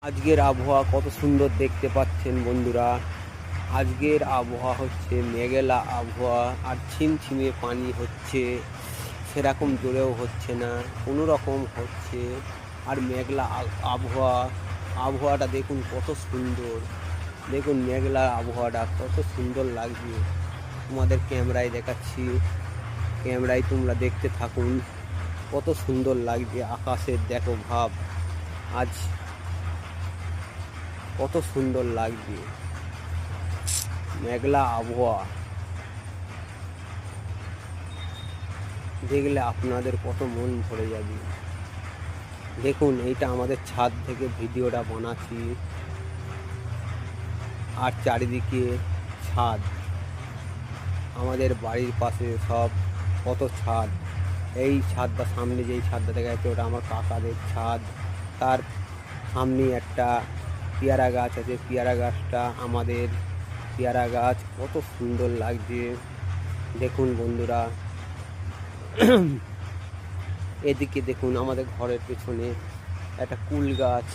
আজকের আবহাওয়া কত সুন্দর দেখতে পাচ্ছেন বন্ধুরা। আজকের আবহাওয়া হচ্ছে মেঘলা আবহাওয়া, আর ছিমছিমে পানি হচ্ছে, সেরকম জোরেও হচ্ছে না, কোনো রকম হচ্ছে। আর মেঘলা আবহাওয়াটা দেখুন কত সুন্দর। দেখুন মেঘলা আবহাওয়াটা কত সুন্দর লাগছে। তোমাদের ক্যামেরায় দেখাচ্ছি, ক্যামেরায় তোমরা দেখতে থাকুন। কত সুন্দর লাগছে আকাশের দেখো ভাব। আজ কত সুন্দর লাগছে মেঘলা আবহাওয়া। দেখলে আপনাদের কত মন ভরে যাবে। দেখুন এইটা আমাদের ছাদ থেকে ভিডিওটা বানাচ্ছি, আর চারিদিকে ছাদ। আমাদের বাড়ির পাশে সব কত ছাদ। এই ছাদটা সামনে যেই ছাদটা দেখা যাচ্ছে ওটা আমার কাকাদের ছাদ। তার সামনে একটা পেয়ারা গাছ আছে, পেয়ারা গাছটা আমাদের পেয়ারা গাছ। কত সুন্দর লাগছে দেখুন বন্ধুরা। এদিকে দেখুন আমাদের ঘরের পেছনে একটা কুল গাছ।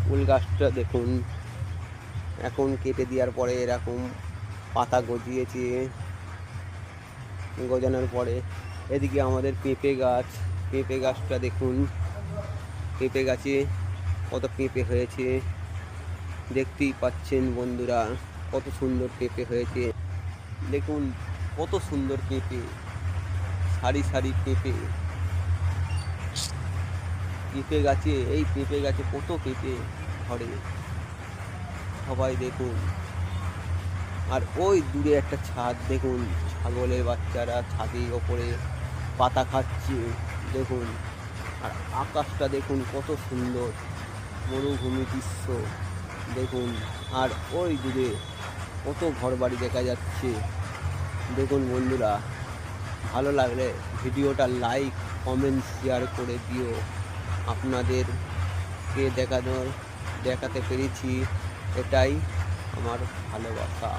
কুল গাছটা দেখুন এখন কেটে দেওয়ার পরে এরকম পাতা গজিয়েছে। গজানোর পরে এদিকে আমাদের পেঁপে গাছ। পেঁপে গাছটা দেখুন, পেঁপে গাছে কত পেঁপে হয়েছে দেখতেই পাচ্ছেন বন্ধুরা। কত সুন্দর পেঁপে হয়েছে দেখুন, কত সুন্দর পেঁপে, সারি সারি পেঁপে। পেঁপে গাছে, এই পেঁপে গাছে কত পেঁপে ধরে সবাই দেখুন। আর ওই দূরে একটা ছাদ দেখুন, ছাগলের বাচ্চারা ছাদের ওপরে পাতা খাচ্ছে দেখুন। আর আকাশটা দেখুন কত সুন্দর, মরুভূমি দৃশ্য দেখুন। আর ওই দূরে কত ঘরবাড়ি দেখা যাচ্ছে দেখুন বন্ধুরা। ভালো লাগলে ভিডিওটা লাইক কমেন্ট শেয়ার করে দিও। আপনাদেরকে দেখাতে পেরেছি, এটাই আমার ভালোবাসা।